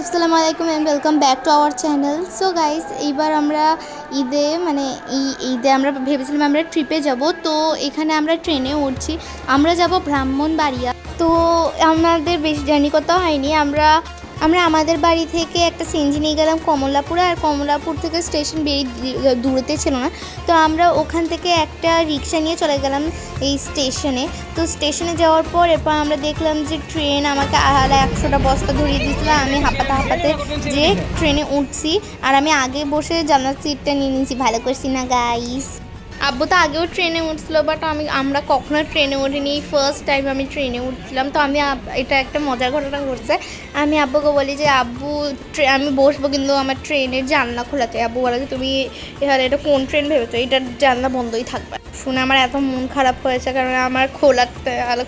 আসসালামু আলাইকুম and welcome back to our channel. So guys, এইবার আমরা ঈদে ঈদে আমরা ভেবেছিলাম আমরা ট্রিপে যাব। তো এখানে আমরা ট্রেনে উঠছি, আমরা যাব ব্রাহ্মণবাড়িয়া। তো আমাদের বেশি জার্নি করতে হয়নি, আমরা আমাদের বাড়ি থেকে একটা সিএনজি নিয়ে গেলাম কমলাপুরে, আর কমলাপুর থেকে স্টেশন দূরতে ছিল না। তো আমরা ওখান থেকে একটা রিক্সা নিয়ে চলে গেলাম এই স্টেশনে। তো স্টেশনে যাওয়ার পর এরপর আমরা দেখলাম যে ট্রেন আমাকে 100টা বস্তা ধরিয়ে দিয়েছিল। আমি হাঁপাতে যে ট্রেনে উঠছি, আর আমি আগে বসে জানলার সিটটা নিয়ে নিয়েছি। ভালো করছি না গাইস? আব্বু তো আগেও ট্রেনে উঠছিল, বাট আমরা কখনো ট্রেনে উঠিনি, এই ফার্স্ট টাইম আমি ট্রেনে উঠছিলাম। তো এটা একটা মজার ঘটনা ঘটছে। আমি আব্বুকে বলি যে আব্বু আমি বসবো, কিন্তু আমার ট্রেনের জানলা খোলাতে। আব্বু বলে যে তুমি এখানে এটা কোন ট্রেন ভেবেছো, এটার জানলা বন্ধই থাকবে। শুনে আমার এত মন খারাপ হয়েছে, কারণ আমার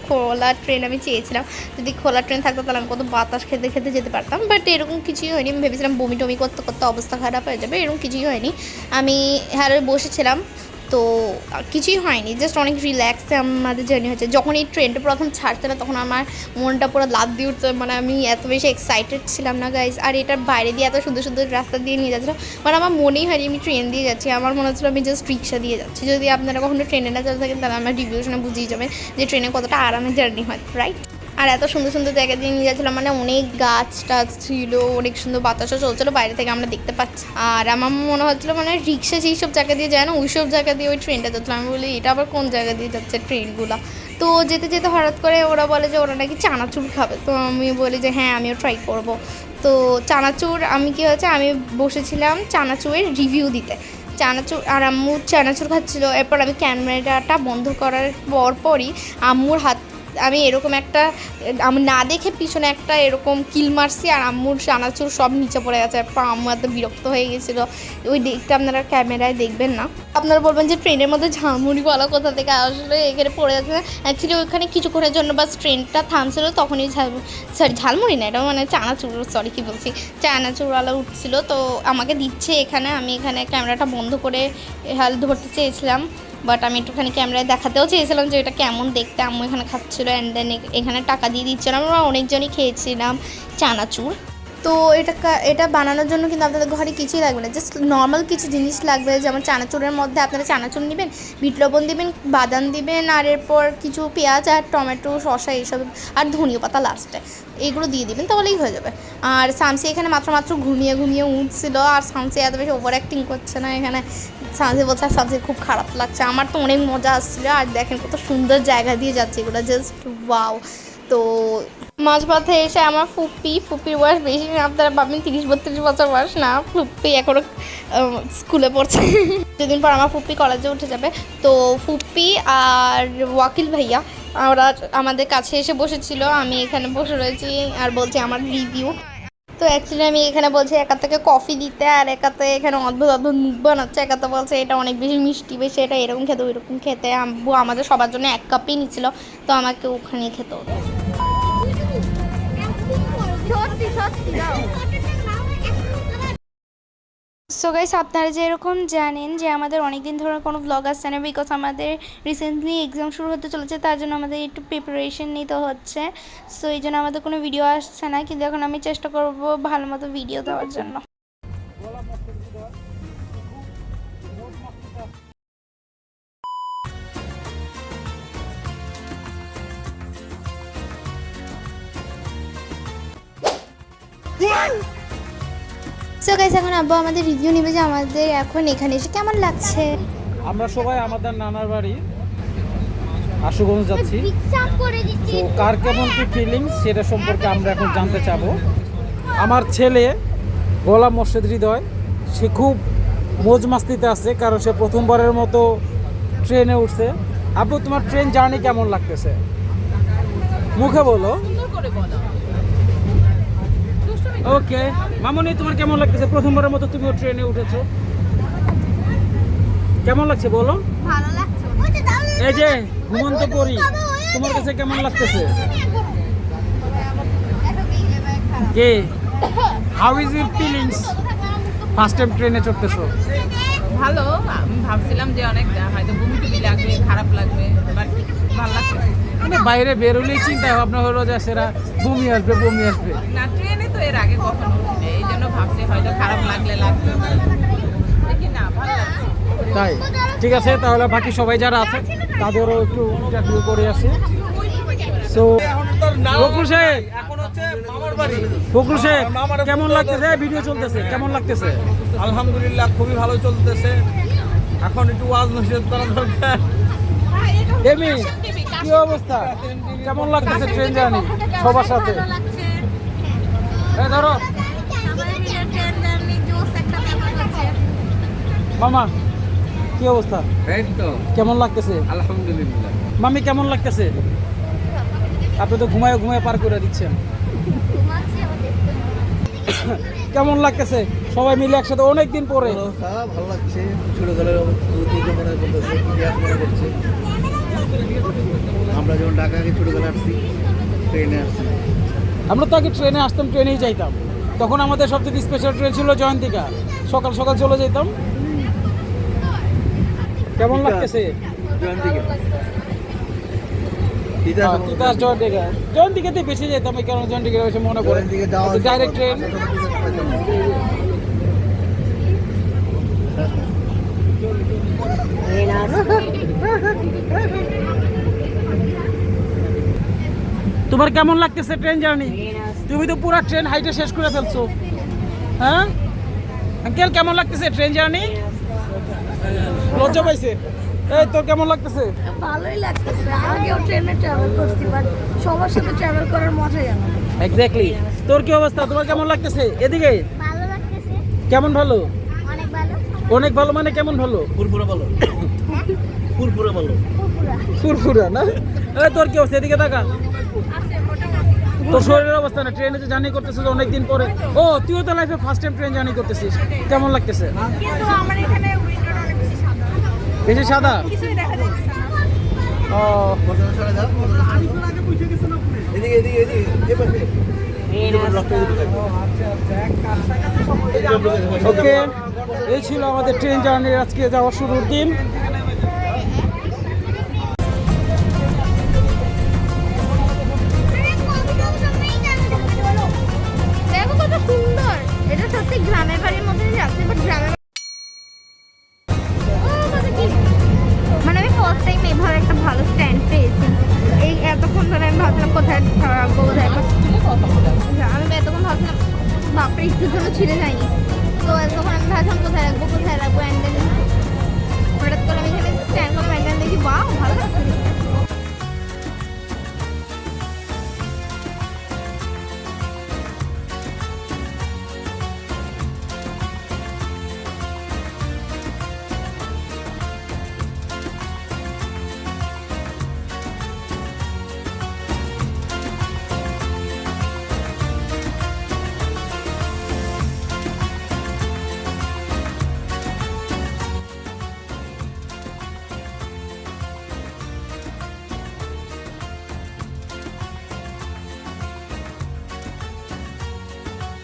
খোলা ট্রেন আমি চেয়েছিলাম। যদি খোলা ট্রেন থাকতো তাহলে আমি কত বাতাস খেতে খেতে যেতে পারতাম, বাট এরকম কিছুই হয়নি। আমি ভেবেছিলাম বমি টমি করতে করতে অবস্থা খারাপ হয়ে যাবে, এরকম কিছুই হয়নি। আমি বসেছিলাম, তো কিছুই হয়নি, জাস্ট অনেক রিল্যাক্সে আমাদের জার্নি হয়েছে। যখন এই ট্রেনটা প্রথম ছাড়ছে না, তখন আমার মনটা পুরো লাফ দিয়ে উঠছে। মানে আমি এত বেশি এক্সাইটেড ছিলাম না গাইজ। আর এটার বাইরে দিয়ে এত সুন্দর সুন্দর রাস্তা দিয়ে নিয়ে যাচ্ছিলো, মানে আমার মনেই হয়নি আমি ট্রেন দিয়ে যাচ্ছি। আমার মনে হচ্ছিলো আমি জাস্ট রিক্সা দিয়ে যাচ্ছি। যদি আপনারা কখনো ট্রেনে না চলে থাকেন, তাহলে আমার রিভিউ শুনে বুঝিয়ে যাবেন যে ট্রেনে কতটা আরামের জার্নি হয়, রাইট? আর এত সুন্দর সুন্দর জায়গা দিয়ে নিয়ে যাচ্ছিলাম, মানে অনেক গাছ টাছ ছিল, অনেক সুন্দর বাতাসও চলছিলো, বাইরে থেকে আমরা দেখতে পাচ্ছি। আর আমার মনে হচ্ছিলো মানে রিক্সা যেই সব জায়গা দিয়ে যায় না, ওই সব জায়গা দিয়ে ওই ট্রেনটা যাচ্ছিলো। আমি বলি এটা আবার কোন জায়গা দিয়ে যাচ্ছে ট্রেনগুলো? তো যেতে যেতে হঠাৎ করে ওরা বলে যে ওরা নাকি চানাচুর খাবে। তো আমি বলি যে হ্যাঁ, আমিও ট্রাই করব। তো চানাচুর, কী হয়েছে, আমি বসেছিলাম চানাচুরের রিভিউ দিতে। চানাচুর, আর আম্মু চানাচুর খাচ্ছিলো। এরপর আমি ক্যামেরাটা বন্ধ করার পরই আম্মুর হাত, আমি এরকম একটা, আমি না দেখে পিছনে একটা এরকম কিল মারছি, আর আম্মুর চানাচুর সব নিচে পড়ে গেছে। এরপর আম্মু এত বিরক্ত হয়ে গেছিলো। ওই দিকটা আপনারা ক্যামেরায় দেখবেন না। আপনারা বলবেন যে ট্রেনের মধ্যে ঝালমুড়িওয়ালা কোথা থেকে আসলে এখানে পড়ে যাচ্ছে। অ্যাকচুয়ালি ওইখানে কিছুক্ষণের জন্য বাস ট্রেনটা থামছিল, তখনই ঝালমুড়ি না, এটা মানে চানাচুর, কী বলছি, চানাচুরওয়ালা উঠছিলো। তো আমাকে দিচ্ছে এখানে, আমি এখানে ক্যামেরাটা বন্ধ করে ধরতে চেয়েছিলাম, বাট আমি একটুখানি ক্যামেরায় দেখাতেও চেয়েছিলাম যে এটা কেমন দেখতে। আম্মু এখানে খাচ্ছিলো, অ্যান্ড দেন এখানে টাকা দিয়ে দিচ্ছিলাম। আমরা অনেকজনই খেয়েছিলাম চানাচুর। তো এটা বানানোর জন্য কিন্তু আপনাদের ঘরে কিছুই লাগবে না, জাস্ট নর্মাল কিছু জিনিস লাগবে। যেমন চানাচুরের মধ্যে আপনারা চানাচুর নেবেন, বিট লবণ দেবেন, বাদাম দিবেন, আর এরপর কিছু পেঁয়াজ আর টমেটো, শসা এইসব, আর ধনিয়া পাতা লাস্টে, এইগুলো দিয়ে দিবেন, তাহলেই হয়ে যাবে। আর শামসি এখানে মাত্র ঘুমিয়ে উঠছিল, আর শামসি এত বেশি ওভার অ্যাক্টিং করছে না এখানে। শামসি বলছে আর শামসির খুব খারাপ লাগছে। আমার তো অনেক মজা আসছিলো। আর দেখেন কত সুন্দর জায়গা দিয়ে যাচ্ছে, এগুলো জাস্ট ওয়াও। তো মাঝপথে এসে আমার ফুপির বয়স বেশি না, আপনারা ভাবেন 30-32 বছর বয়স, না, ফুপি এখনও স্কুলে পড়ছে। দুদিন পর আমার ফুপি কলেজে উঠে যাবে। তো ফুপি আর ওয়াকিল ভাইয়া ওরা আমাদের কাছে এসে বসেছিল, আমি এখানে বসে রয়েছি আর বলছি আমার রিভিউ। তো অ্যাকচুয়ালি আমি এখানে বলছি একা থেকে কফি দিতে, আর একাতে এখানে অদ্ভুত মুখ বানাচ্ছে। একাতে বলছে এটা অনেক বেশি মিষ্টি, বেশি এটা এরকম খেতে ওইরকম খেতে। আব্বু আমাদের সবার জন্য 1 কাপই নিচ্ছিল, তো আমাকে ওখানেই খেতে হতো। সো গাইস, আপনারা যেরকম জানেন যে আমাদের অনেক দিন ধরে কোনো ব্লগ আসছে না, বিকজ আমাদের রিসেন্টলি এক্সাম শুরু হতে চলেছে, তার জন্য আমাদের একটু প্রিপারেশন নিতে হচ্ছে। সো এই জন্য আমাদের কোনো ভিডিও আসছে না, কিন্তু এখন আমি চেষ্টা করব ভালো মতো ভিডিও দেওয়ার জন্য। সো গাইস, এখন আব্বু আমাদের রিভিউ নেবে যে আমাদের এখন এখানে এসে কেমন লাগছে। আমরা সবাই আমাদের নানার বাড়ি আশুগঞ্জ যাচ্ছি। তো কার কেমন কি ফিলিংস সেটা সম্পর্কে আমরা এখন জানতে চাবো। আমার ছেলে গোলাম মোর্শেদ হৃদয়, সে খুব মৌজ মাস্তিতে আছে, কারণ সে প্রথমবারের মতো ট্রেনে উঠছে। আব্বু, তোমার ট্রেন জার্নি কেমন লাগতেছে? মুখে বলো। ওকে মামনি, তোমার কেমন লাগতেছে? প্রথমবারের মতো তুমিও ট্রেনে উঠেছো, কেমন লাগছে বলো? ভালো লাগছে। এই যে ঘুমন্ত পরি, তোমার কাছে কেমন লাগতেছে? কে, how is your feelings? First time ট্রেনে চড়তেছো? ভালো। আমি ভাবছিলাম যে অনেক হয়তো বমি টুমি লাগবে, খারাপ লাগবে, বাট ভালো লাগছে। মানে বাইরে বেরোলেই চিন্তা ভাবনা হলো যে সেরা বমি আসবে। না, ট্রেনে তো এর আগে কখনো উঠিনি, এই জন্য ভাবছি হয়তো খারাপ লাগলে লাগবে, দেখি না ভালো লাগছে। তাই ঠিক আছে, তাহলে বাকি সবাই যারা আছে তাদেরও একটু ইন্টারভিউ করে আসি। সো বকুল সাহেব, বকুল সাহেব কেমন লাগতেছে? ভিডিও চলতেছে, কেমন লাগতেছে? আলহামদুলিল্লাহ খুবই ভালো চলতেছে। এখন একটু ওয়াজ নসিহত করা দরকার। এমি কি অবস্থা, কেমন লাগতেছে ট্রেন জার্নি সবার সাথে? এই ধরো মামা, কি অবস্থা, এই তো কেমন লাগতেছে? আলহামদুলিল্লাহ। মামি কেমন লাগতেছে? আপনি তো ঘুমায় ঘুমায় পার করে দিচ্ছেন। কেমন লাগতেছে সবাই মিলে একসাথে অনেক দিন পরে? ভালো লাগছে, ছোটবেলার ঐতিহ্য মনে করতেছে, ইতিহাস মনে করছে। আমরা যখন ঢাকা আগে ছোটবেলা আসছি, ট্রেনে আসছি। আমরা তো আগে ট্রেনে আসতাম, ট্রেনেই যাইতাম। তখন আমাদের সবথেকে স্পেশাল ট্রেন ছিল জয়ন্তিকা, সকাল সকাল চলে যেতাম। কেমন লাগতেছে? জয়ন্তিকাতে বেশি যেতাম, এই কারণে জয়ন্তিকা বেশি মনে পড়ে। Direct train. তোমার কেমন লাগতেছে ট্রেন জার্নি? তুমি তো পুরো ট্রেন হাইটে শেষ করে ফেলছো। হ্যাঁ আঙ্কেল, কেমন লাগতেছে ট্রেন জার্নি? লজ্জা পাইছে? এই তোর কেমন লাগতেছে? ভালোই লাগতেছে, আগেও ট্রেনে ট্রাভেল করছি, বাট সবার সাথে ট্রাভেল করার মজাই আলাদা। এক্স্যাক্টলি। তোর কি অবস্থা, তোমার কেমন লাগতেছে? এদিকে ভালো লাগতেছে, কেমন ভালো? অনেক ভালো। অনেক ভালো মানে কেমন ভালো? ফুরফুরা ভালো, ফুরফুরা ভালো, ফুরফুরা না? এই তোর কি অবস্থা, এদিকে তাকা। তোর শরীরের অবস্থা না, ট্রেনে যে জার্নি করতেছিস অনেকদিন পরে। ও তুইও তো লাইফে ফার্স্ট টাইম ট্রেন জার্নি করতেছিস, কেমন লাগতেছে? কিন্তু আমার এখানে উইন্ডোটা অনেক বেশি সাদা, বেশি সাদা? কিছুই দেখা যাচ্ছে না। ও এদিকে এদিকে এদিকে এ পাশে। ওকে, এই ছিল আমাদের ট্রেন জার্নির আজকে যাওয়ার শুরুর দিন। দেখো কত সুন্দর, এটা সত্যি গ্রামের বাড়ির মধ্যে যাচ্ছে, বাট গ্রামের মানে আমি ফার্স্ট টাইম এইভাবে একটা ভালো স্ট্যান্ড পেয়েছি। এই এতক্ষণ ধরে আমি ভাবলাম কোথায় রাখবো, কোথায় আমি এতক্ষণ ভাবছিলাম বাপরে একটুর জন্য ছিঁড়ে যায়নি, তো এতক্ষণ আমি ভাবছিলাম কোথায় রাখবো অ্যান্ড দেন হঠাৎ করে আমি এখানে স্ট্যান্ড করবো অ্যান্ড দেন দেখি বাহ ভালো লাগছে।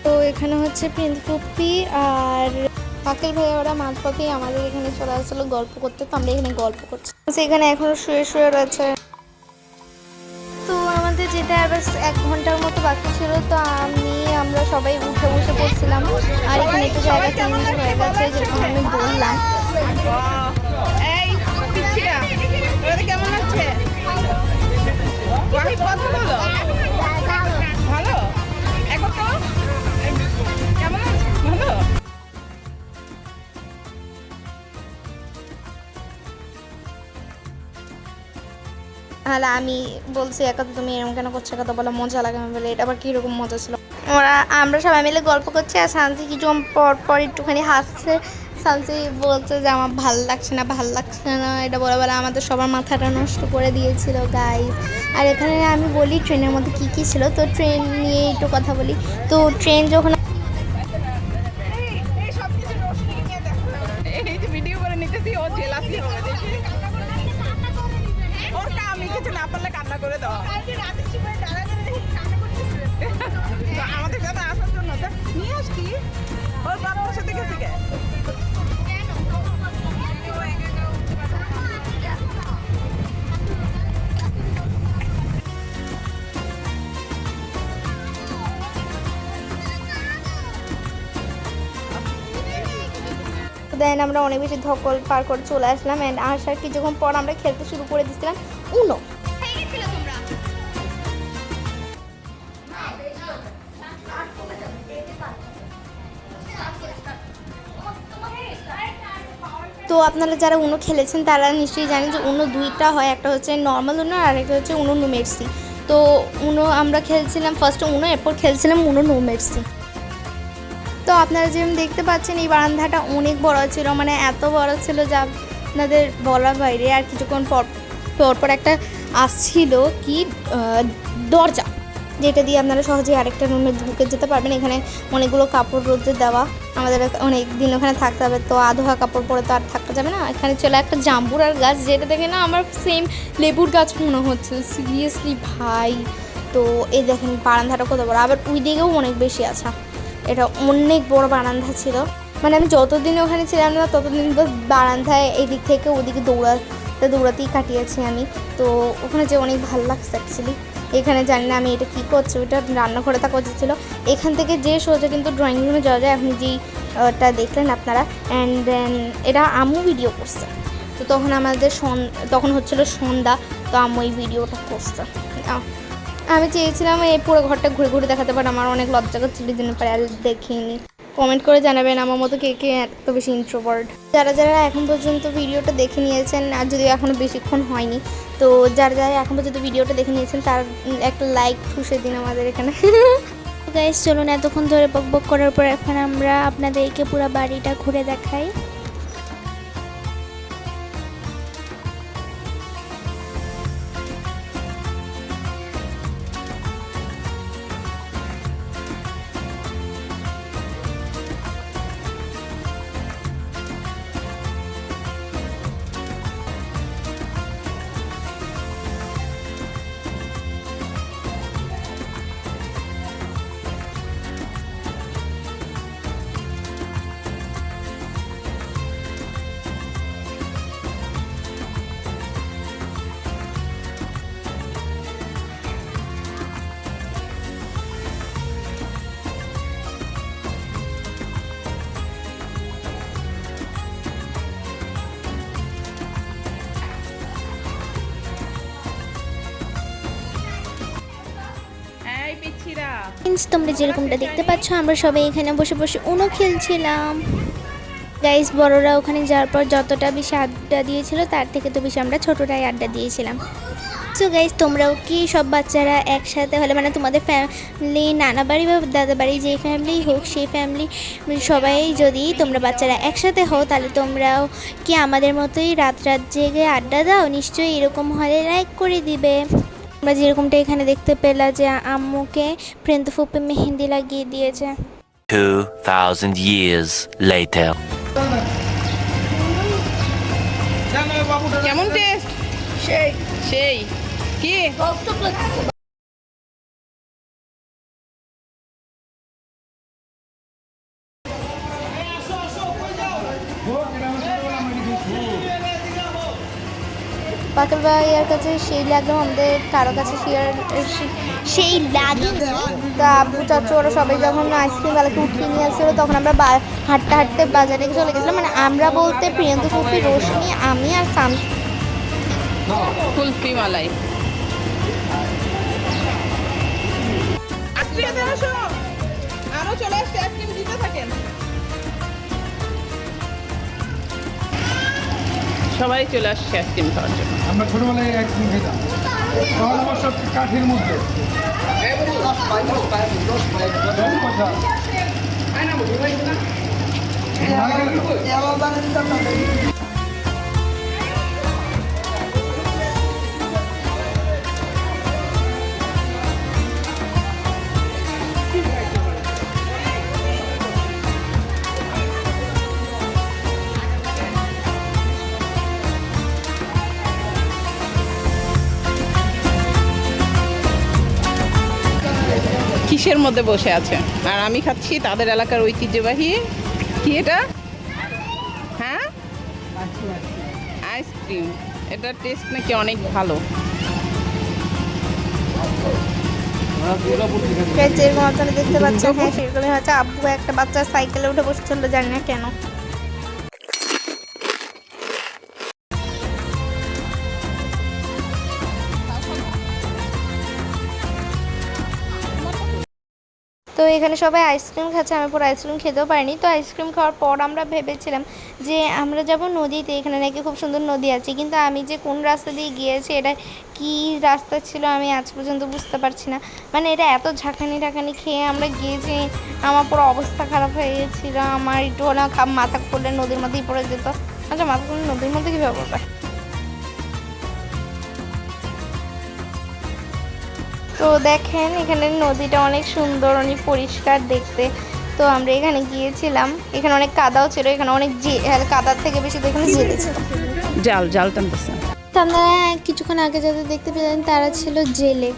তো এখানে হচ্ছে প্রিন্স পুপ্পি আর আকেল ভাইয়া ওরা মাঝপথেই আমাদের এখানে চলে আসছিলো গল্প করতে, তো আমরা এখানে গল্প করছি। এখানে এখনো শুয়ে শুয়ে রয়েছে। তো আমাদের যেটা আর 1 ঘন্টার মতো বাকি ছিল, তো আমরা সবাই উঠে বসে পড়ছিলাম। আর এখানে একটু জায়গা চেঞ্জ হয়ে গেছে, যেরকম আমি বললাম। এই পিচ্ছিরা, ওদের কেমন লাগছে? ওয়াহিদ কথা বলো। ভালো? এখন তো কেমন লাগছে? ভালো? তাহলে আমি বলছি একা তো তুমি এরকম কেন করছো, কথা বলা মজা লাগে। আমি বলে এটা আবার কীরকম মজা ছিল। আমরা সবাই মিলে গল্প করছি, আর শান্তি কিছু পর পর একটুখানি হাসছে। শান্তি বলছে যে আমার ভাল লাগছে না, এটা বলে বলে আমাদের সবার মাথাটা নষ্ট করে দিয়েছিল গাইস। আর এখানে আমি বলি ট্রেনের মধ্যে কী কী ছিল, তো ট্রেন নিয়ে একটু কথা বলি। তো ট্রেন যখন এই যে ভিডিও করে নিতেছি, ও জেলাসি হবে দেখি। ওরটা আমি কিছু না পারলে কান্না করে দাও। আমাদের সাথে আসার জন্য নিয়ে আসছি, ওর বাবার সাথে গেছি গে। দেন আমরা অনেক বেশি ধকল পার করে চলে আসলাম। অ্যান্ড আসার কিছুক্ষণ পর আমরা খেলতে শুরু করে দিয়েছিলাম উনো। তো আপনারা যারা উনো খেলেছেন তারা নিশ্চয়ই জানেন যে উনো দুইটা হয়, একটা হচ্ছে নর্মাল উনো আর একটা হচ্ছে উনো নো মেরসি। তো উনো আমরা খেলছিলাম ফার্স্টে উনো, এরপর খেলছিলাম উনো নো মেরসি। তো আপনারা যেমন দেখতে পাচ্ছেন এই বারান্দাটা অনেক বড় ছিল, মানে এত বড় ছিল যা আপনাদের বলার বাইরে। আর কিছুক্ষণ পর একটা আসছিল কি দরজা, যেটা দিয়ে আপনারা সহজেই আরেকটা রুমে ঢুকে যেতে পারবেন। এখানে অনেকগুলো কাপড় রোদে দেওয়া, আমাদের অনেক দিন ওখানে থাকতে হবে, তো আধোয়া কাপড় পরে তো আর থাকা যাবে না। এখানে চলে একটা জাম্বুরার গাছ, যেটা দেখে না আমার সেম লেবুর গাছ মনে হচ্ছে, সিরিয়াসলি ভাই। তো এই দেখেন বারান্দাটা কত বড়, আবার ওই দিকেও অনেক বেশি আছে। এটা অনেক বড় বারান্দা ছিল, মানে আমি যতদিন ওখানে ছিলাম না ততদিন তো বারান্দায় এদিক থেকে ওদিকে দৌড়াতেই কাটিয়েছি আমি। তো ওখানে যে অনেক ভালো লাগছে অ্যাকচুয়ালি। এখানে জানি না আমি এটা কী করছি, ওইটা রান্নাঘরে থাকা উচিত ছিল। এখান থেকে যে সোজা কিন্তু ড্রয়িং রুমে যাওয়া যায়, আপনি যেইটা দেখলেন আপনারা। অ্যান্ড দেন এটা আম্মু ভিডিও করছে, তো তখন হচ্ছিল সন্ধ্যা, তো আম্মু এই ভিডিওটা করছে। আমি চেয়েছিলাম এই পুরো ঘরটা ঘুরে ঘুরে দেখাতে, পারে আমার অনেক লজ্জা করছিল দিনের পরে আর দেখিনি। কমেন্ট করে জানাবেন আমার মতো কে কে এত বেশি ইন্ট্রোভার্ট। যারা এখন পর্যন্ত ভিডিওটা দেখে নিয়েছেন, আর যদিও এখনও বেশিক্ষণ হয়নি, তো যারা এখন পর্যন্ত ভিডিওটা দেখে নিয়েছেন তার একটা লাইক ঠুসে দিন আমাদের এখানে। গাইস চলুন, এতক্ষণ ধরে বকবক করার পর এখন আমরা আপনাদেরকে পুরো বাড়িটা ঘুরে দেখাই। তোমরা যেরকমটা দেখতে পাচ্ছ আমরা সবাই এখানে বসে বসে উনো খেলছিলাম। গাইস বড়রা ওখানে যাওয়ার পর যতটা বেশি আড্ডা দিয়েছিল তার থেকে তো বেশি আমরা ছোটরাই আড্ডা দিয়েছিলাম। সো গাইস তোমরাও কি সব বাচ্চারা একসাথে হলে, মানে তোমাদের ফ্যামিলি নানা বাড়ি বা দাদা বাড়ি যে ফ্যামিলি হোক সেই ফ্যামিলি সবাই যদি তোমরা বাচ্চারা একসাথে হও, তাহলে তোমরাও কি আমাদের মতোই রাত জেগে আড্ডা দাও? নিশ্চয়ই এরকম হলে লাইক করে দিবে। আমরা যেরকমটা এখানে দেখতে পেলা যে আম্মুকে প্রিন্ত ফুপি মেহেন্দি লাগিয়ে দিয়েছে। 2000 years later. কেমন টেস্ট? সেই কি পাকেল ভাইয়ার কাছে সেই লাগলো, আমাদের কারো কাছে সেই লাগে। তা আব্বু চাচু ওরা সবাই যখন আইসক্রিম বেলাকে উঠিয়ে নিয়ে আসছিলো তখন আমরা হাঁটতে হাঁটতে বাজারে চলে গেছিলাম। মানে আমরা বলতে প্রিয়ঙ্কা ফুপি, রোশনি, আমি আর সাম কুলফি মালাই। আরো চলে আসছে, আইসক্রিম দিতে থাকেন। সবাই চলে আসছে আইসক্রিম খাওয়ার জন্য। আমরা ছোটবেলায় আইসক্রিম খেতাম, তখন আমার সব কাঠের মধ্যে কিসের মধ্যে বসে আছে, আর আমি খাচ্ছি তাদের এলাকার ঐতিহ্যবাহী কি এটা, হ্যাঁ আইসক্রিম। এটার টেস্ট নাকি অনেক ভালো। যেরকম আপনারা দেখতে পাচ্ছেন, হ্যাঁ সেরকমই হচ্ছে। আব্বু একটা বাচ্চার সাইকেলে উঠে বসেছিল, জানি না কেন। তো এখানে সবাই আইসক্রিম খাচ্ছে, আমি পুরো আইসক্রিম খেতেও পারিনি। তো আইসক্রিম খাওয়ার পর আমরা ভেবেছিলাম যে আমরা যাব নদীতে, এখানে নাকি খুব সুন্দর নদী আছে, কিন্তু আমি যে কোন রাস্তা দিয়ে গিয়েছি, এটা কি রাস্তা ছিল আমি আজ পর্যন্ত বুঝতে পারছি না। মানে এটা এত ঝাঁকানি ঢাকানি খেয়ে আমরা গিয়েছি, আমার পুরো অবস্থা খারাপ হয়ে গেছিলো। আমার একটু হলে মাথা করলে নদীর মধ্যেই পড়ে যেত। আচ্ছা, মাথা করলে নদীর মধ্যে কীভাবে পড়বে? তো দেখেন এখানে নদীটা অনেক সুন্দর, অনেক পরিষ্কার দেখতে। তো আমরা এখানে গিয়েছিলাম, এখানে অনেক কাদাও ছিল, এখানে অনেক কাদার থেকে বেশি তো এখানে জেলে ছিল। জাল টানতেছে। তো আপনারা কিছুক্ষণ আগে যাদের দেখতে পেলেন তারা ছিল জেলে।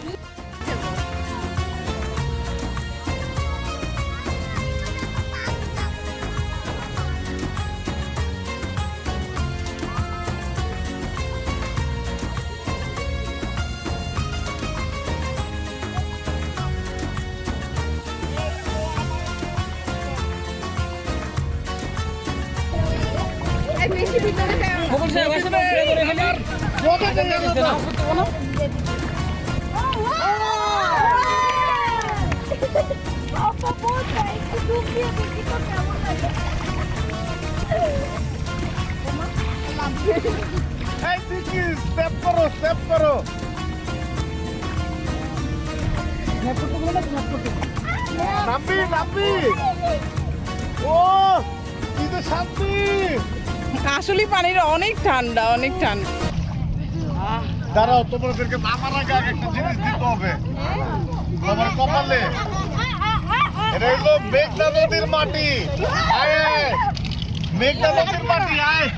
এই সিকি স্টেপ করো নাম্বি ও কি যে শান্তি। আসলে পানিটা অনেক ঠান্ডা। দাঁড়াও, তোমাদেরকে আমার আগে একটা জিনিস দিতে হবে তোমার কপালে। এটা হলো মেঘনা নদীর মাটি। আয় আয়, মেঘনা নদীর মাটি আয়।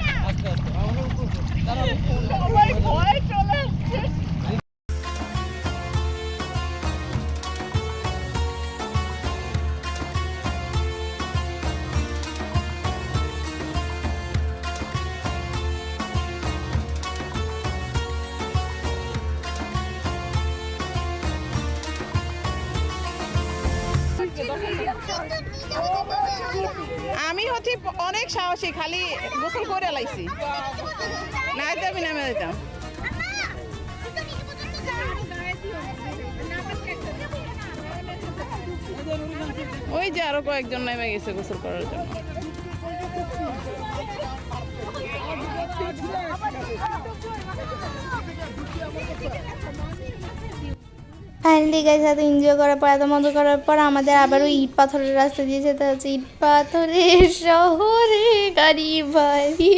আমি হচ্ছে অনেক সাহসী, খালি গোসল করে লাইছি, না যাবি নামে যেতাম। ওই যে আরো কয়েকজন নেমে গেছে গোসল করার জন্য। ফাইনালি গাইস এত এনজয় করার পর, এত মজা করার পর আমাদের আবারও ইট পাথরের রাস্তা দিয়ে যেতে হচ্ছে। ইট পাথরের শহরে গাড়ি বাড়ি,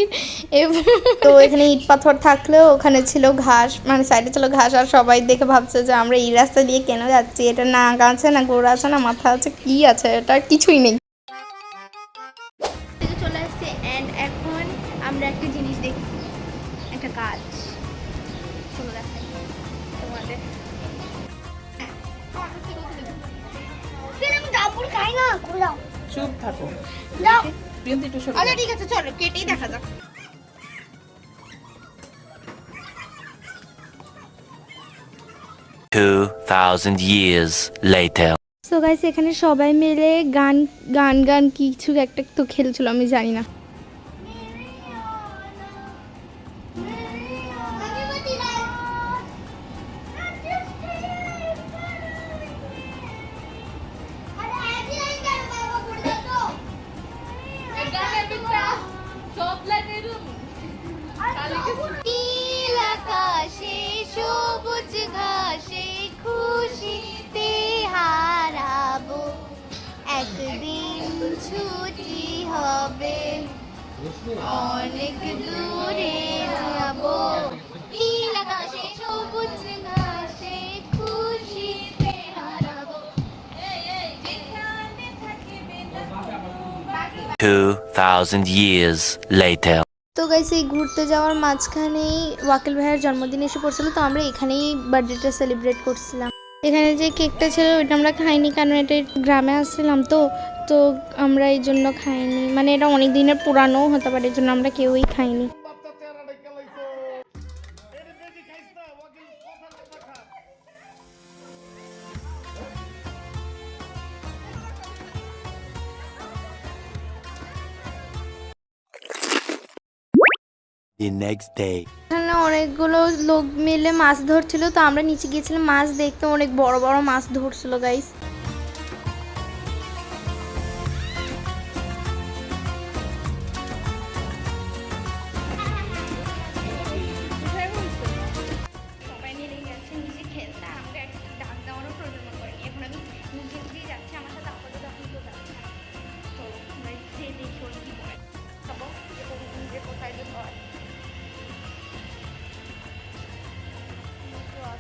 এবং তো এখানে ইট পাথর থাকলেও ওখানে ছিল ঘাস, মানে সাইডে ছিল ঘাস। আর সবাই দেখে ভাবছে যে আমরা এই রাস্তা দিয়ে কেন যাচ্ছি, এটা না আছে না গোড়া আছে না মাথা আছে, কি আছে, এটা কিছুই নেই। চলে আসছে এন্ড এখন আমরা একটা জিনিস দেখছি, একটা কাজ চলে দেখাই তোমাদের। চুপ থাকো। আচ্ছা ঠিক আছে, চলো কেটেই দেখা যাক। 2,000 years later. সো গাইস এখানে সবাই মিলে গান কিছু একটা তো খেলছিল, আমি জানি না। নীল আকাশে সবুজ ঘাসে খুশিতে হারাবো, একদিন ছুটি হবে, অনেক দূরে যাবো। নীল আকাশে সবুজ ঘাসে খুশিতে হারাবো, যেখানে থাকিবে না। 2,000 years later. তো গাইস এই ঘুরতে যাওয়ার মাঝখানেই ওয়াকিল ভাইয়ের জন্মদিন এসে পড়ছিল, তো আমরা এখানেই বার্থডেটা সেলিব্রেট করছিলাম। এখানে যে কেকটা ছিল ওইটা আমরা খাইনি, কারণ এটা গ্রামে আসছিলাম তো তো আমরা এই জন্য খাইনি, মানে এটা অনেক দিনের পুরানো হতে পারে, এই জন্য আমরা কেউই খাইনি। The next day. এখানে অনেকগুলো লোক মিলে মাছ ধরছিল, তো আমরা নিচে গিয়েছিলাম মাছ দেখতে, অনেক বড় বড় মাছ ধরছিল গাইস।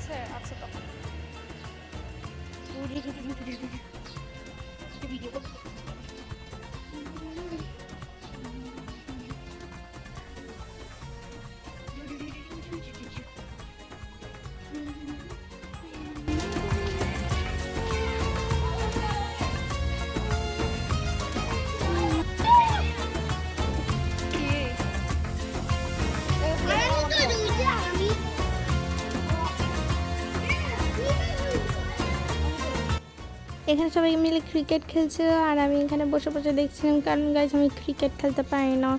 আছে আছে তখন এখানে সবাই মিলে ক্রিকেট খেলছে আর আমি এখানে বসে বসে দেখছিলাম, কারণ গাইজ আমি ক্রিকেট খেলতে পারি না।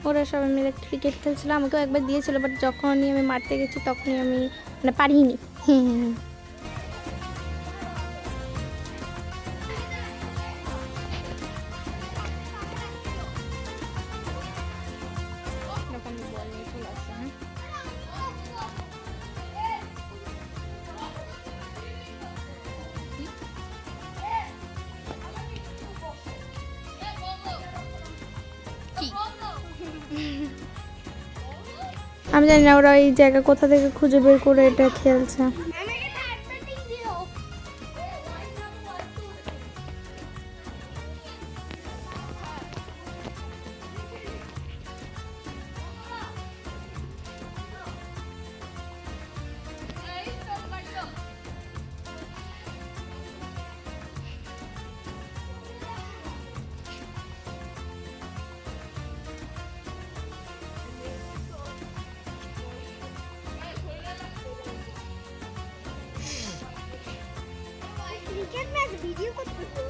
ওরা সবাই মিলে ক্রিকেট খেলছিল, আমাকেও একবার দিয়েছিল, বাট যখনই আমি মারতে গেছি তখনই আমি মানে পারিনি। আমি জানি না ওরা এই জায়গা কোথা থেকে খুঁজে বের করে এটা খেলছে। ক্রিকেট ম্যাচ ভিডিও করতেছো?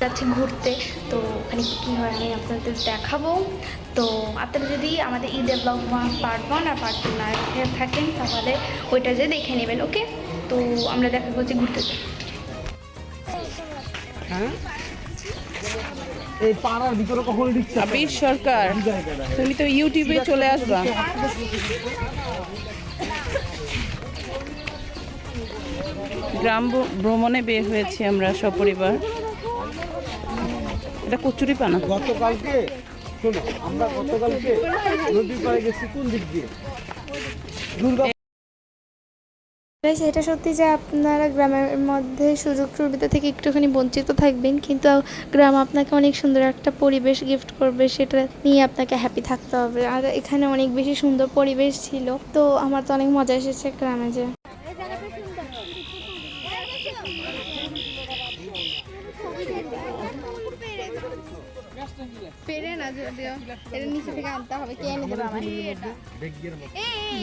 যাচ্ছি ঘুরতে, তো ওখানে কী হয় আমি আপনাদের দেখাবো। তো আপনারা যদি আমাদের ঈদের ব্লগ পার্ট 1 আর পার্ট 2 না থাকেন তাহলে ওইটা যে দেখে নেবেন, ওকে? তো আমরা দেখা করছি ঘুরতে যাই। হ্যাঁ এই পাড়ার ভিতরে কখনো ঢুকছে আবির সরকার, তুমি তো ইউটিউবে চলে আসবা। গ্রাম ভ্রমণে বের হয়েছি আমরা সপরিবার। এটা কচুরি পানা। গতকালকে শোনো, আমরা গতকালকে নদীর পাড়ে গেছি কোন দিক দিয়ে দুর্গা। এটা সত্যি যে আপনারা গ্রামের মধ্যে সুযোগ সুবিধা থেকে একটুখানি বঞ্চিত থাকবেন, কিন্তু গ্রাম আপনাকে অনেক সুন্দর একটা পরিবেশ গিফট করবে, সেটা নিয়ে আপনাকে হ্যাপি থাকতে হবে। আর এখানে অনেক বেশি সুন্দর পরিবেশ ছিল, তো আমার তো অনেক মজা এসেছে গ্রামে যে। পেরে না যদিও এটা নিচে থেকে আনতে হবে, কে এনে দেবে আমার?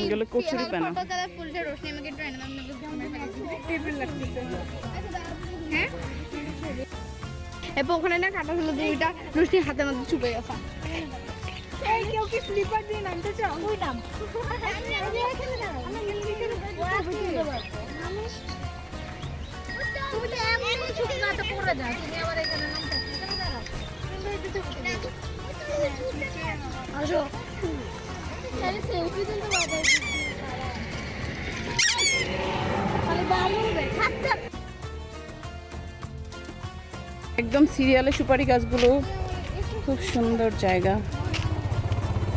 এগুলো কচুরি পানা। কত কালার ফুলটা রোশনি আমাকে একটু এনে দাও, হ্যাঁ। এরপর ওখানে না কাটা ছিল দুইটা, রোশনি হাতের মধ্যে চুপে গেছে। কেউ কি স্লিপার দিয়ে নামতে চাও? ওই নাম। তুমি তো এমন ছোট গাতে পড়ে যাও, তুমি আবার এখানে নামতে আসো। আরে সেলফি তুলতে বাবা খালি বালু থাকতে। একদম সিরিয়ালে সুপারি গাছগুলো, খুব সুন্দর জায়গা।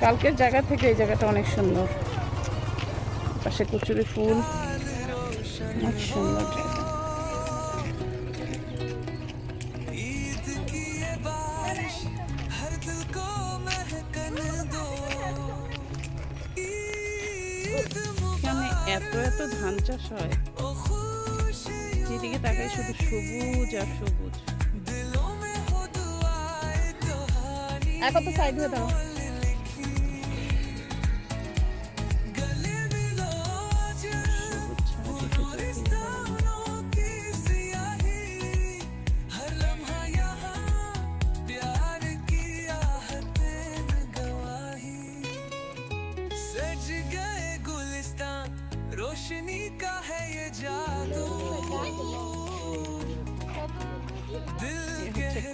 কালকের জায়গা থেকে এই জায়গাটা অনেক সুন্দর। পাশে কচুরি ফুল, অনেক সুন্দর জায়গা। এখানে এত এত ধান চাষ হয়, যেদিকে তাকাই শুধু সবুজ আর সবুজ। কত সাইড হয়ে দাও।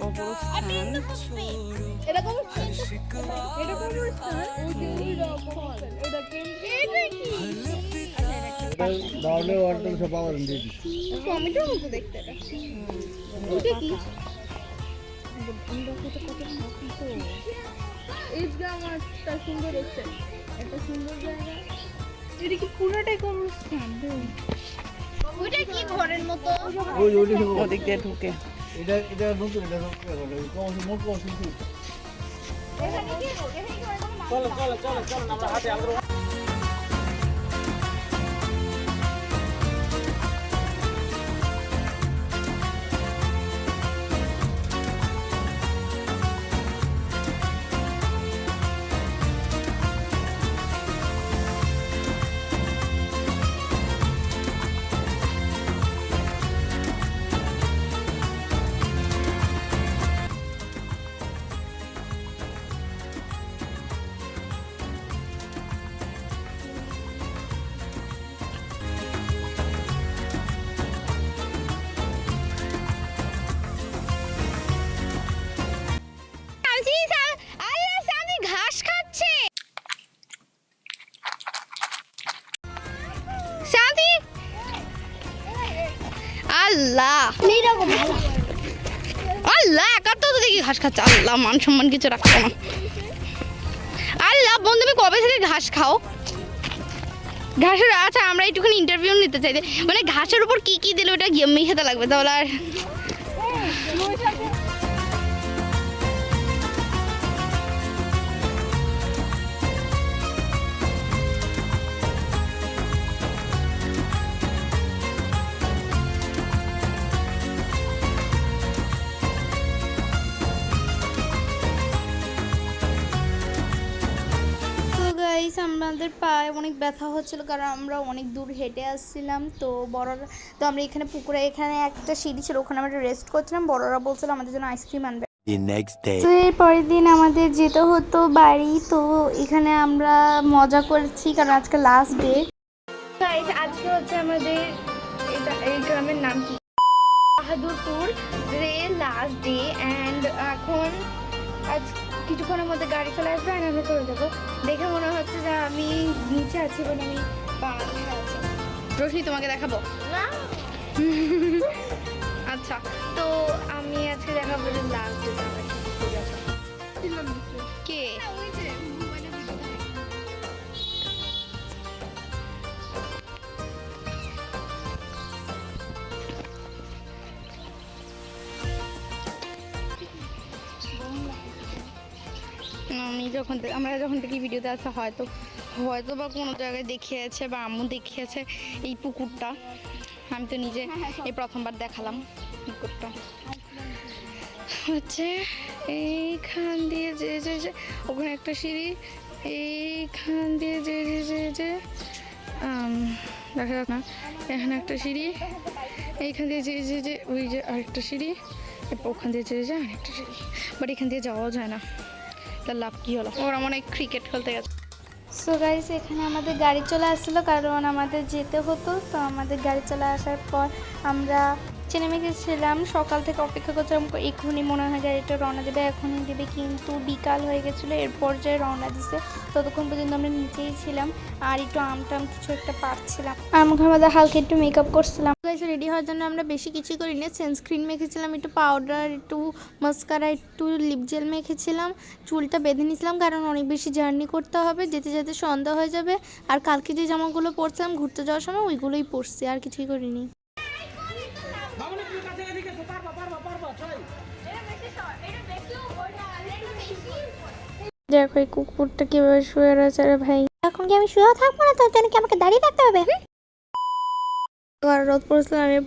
কবরস্থান। এটা কবরস্থান? এটা কবরস্থান? ওই যে ওই রকম। এটা কি? দাঁড়ালে ওয়ার্ডেন সব পাওয়ার দিয়ে দিচ্ছি। টমেটোর মতো দেখতে এটা। ওটা কি? ঈদগাহ মাঠটা সুন্দর হচ্ছে। একটা সুন্দর জায়গা। এটা কি পুরোটাই কবরস্থান? ওইটা কি ঘরের মতো? ওই ওইটা সব ওদিক দিয়ে ঢুকে এটা নতুন এটা সব কম মোট কম শুনছি। এখানে কি? এখানে কি করে? চলো চলো চলো চলো আমরা হাঁটি আমরা। ঘাস খাচ্ছে। শান্তি আল্লাহ আল্লাহ একার তো দেখি ঘাস খাচ্ছে। আল্লাহ মান সম্মান কিছু রাখতো না। আল্লাহ বোন তুমি কবে থেকে ঘাস খাও? ঘাসের আচ্ছা আমরা একটুখানি ইন্টারভিউ নিতে চাই মানে ঘাসের উপর কি কি দিলে ওটা মেশাতে লাগবে তাহলে আর আমাদের পায়ে অনেক ব্যথা হচ্ছিল কারণ আমরা অনেক দূর হেঁটে আসছিলাম। তো বড়রা তো আমরা এখানে পুকুরে এখানে একটা সিঁড়ি ছিল ওখানে আমরা রেস্ট করছিলাম। বড়রা বলছিল আমাদের জন্য আইসক্রিম আনবে। The next day. তো এর পরের দিন আমাদের যেতে হতো বাড়ি। তো এখানে আমরা মজা করছি কারণ আজকে লাস্ট ডে। আজকে হচ্ছে আমাদের এই গ্রামের নাম কি বাহাদুরপুর রে লাস্ট ডে অ্যান্ড এখন আজ কিছুক্ষণের মধ্যে গাড়ি চলে আসবে আর আমরা চলে যাবো। দেখে মনে হচ্ছে যে আমি নিচে আছি মানে আমি বাংলাদেশে আছি। রোশনি তোমাকে দেখাবো আচ্ছা তো আমি আজকে দেখাবো যে লাস্ট ডে কে আমি আমরা যখন থেকে ভিডিওতে আসা হয়তো বা কোনো জায়গায় দেখিয়েছে বা আম্মু দেখিয়েছে এই পুকুরটা। আমি তো নিজে এই প্রথমবার দেখালাম পুকুরটা। হচ্ছে এইখান দিয়ে যে ওখানে একটা সিঁড়ি, এইখান দিয়ে যে দেখা যাক না, এখানে একটা সিঁড়ি, এইখান দিয়ে যে ওই যে আরেকটা সিঁড়ি, এরপর ওখান দিয়ে যে আরেকটা সিঁড়ি। বাট এখান দিয়ে যাওয়াও যায় না। তার লাভ কী হলো? ওরা মনে হয় ক্রিকেট খেলতে গেছে। সো গাইস এখানে আমাদের গাড়ি চলে আসছিলো কারণ আমাদের যেতে হতো। তো আমাদের গাড়ি চলে আসার পর আমরা নেমে গেছিলাম। সকাল থেকে অপেক্ষা করছিলাম এখনই মনে হয় গাড়িটা রওনা দেবে, এখনই দেবে, কিন্তু বিকাল হয়ে গেছিলো। এর পর্যায়ে রওনা দিছে। ততক্ষণ পর্যন্ত আমরা নিচেই ছিলাম আর একটু আমটাম কিছু একটা পাচ্ছিলাম আর মুখে আমাদের হালকা একটু মেকআপ করছিলাম। গাইস রেডি হওয়ার জন্য আমরা বেশি কিছু করিনি, সানস্ক্রিন মেখেছিলাম, একটু পাউডার, একটু মাস্কারা, একটু লিপ জেল মেখেছিলাম, চুলটা বেঁধে নিয়েছিলাম কারণ অনেক বেশি জার্নি করতে হবে, যেতে যেতে সন্ধ্যা হয়ে যাবে। আর কালকে যে জামাগুলো পরছিলাম ঘুরতে যাওয়ার সময় ওইগুলোই পরছি, আর কিছুই করিনি। দেখো এই কুকুরটা কিভাবে শুয়ে রয়েছে রে ভাই। এখন কি আমি শুয়েও থাকবো না? তোর জন্য কি আমাকে দাঁড়িয়ে থাকতে হবে? আর রোদ পড়ছিলাম, আমি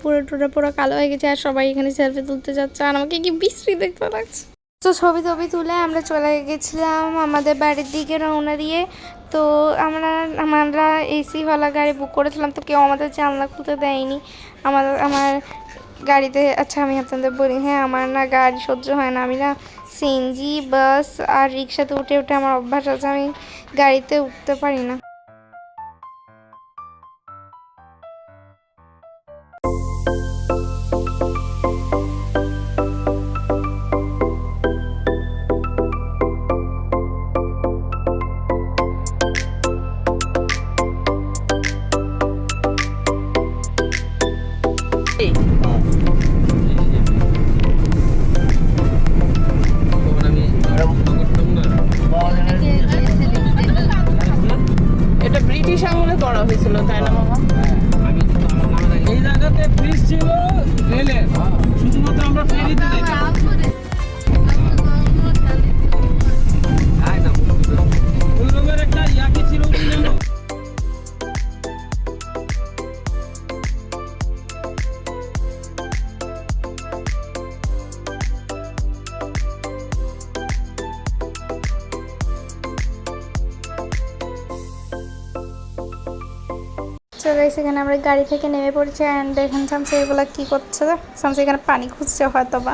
পুরো কালো হয়ে গেছে আর সবাই এখানে সেলফি তুলতে যাচ্ছে আর আমাকে কি বিশ্রী দেখতে লাগছে। তো ছবি তুলে আমরা চলে গেছিলাম আমাদের বাড়ির দিকে রওনা দিয়ে। তো আমরা এসিওয়ালা গাড়ি বুক করেছিলাম, তো কেউ আমাদের জানলা খুলতে দেয়নি আমার গাড়িতে। আচ্ছা আমি আপনাদের বলি, হ্যাঁ আমার না গাড়ি সহ্য হয় না, আমি না সিএনজি বাস আর রিক্সাতে উঠে আমার অভ্যাস আছে, আমি গাড়িতে উঠতে পারি না। গাইস এখানে আমরা গাড়ি থেকে নেমে পড়েছি অ্যান্ড এখন শামসি এগুলো কি করছে, শামসি এখানে পানি খুঁজছে হয়তো বা।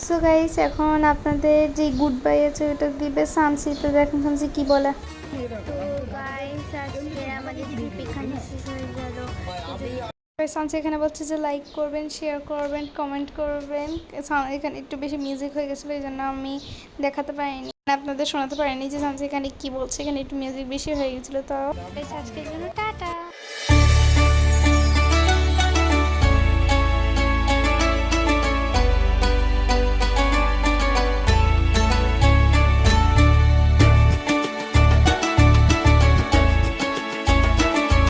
সো গাইস এখন আপনাদের যে গুড বাই আছে ওটা দিবে শামসি, তো দেখেন শামসি কি বলে। তো গাইস আজকে আমাদের ট্রিপ এখানে শেষ হয়ে গেল। শামসি এখানে বলছে যে লাইক করবেন, শেয়ার করবেন, কমেন্ট করবেন। এখানে একটু বেশি মিউজিক হয়ে গেছিলো এই জন্য আমি দেখাতে পারিনি, আপনাদের শোনাতে পারিনি যে শামসি এখানে কি বলছে, এখানে একটু মিউজিক বেশি হয়ে গেছিলো। তো আজকের জন্য টাটা।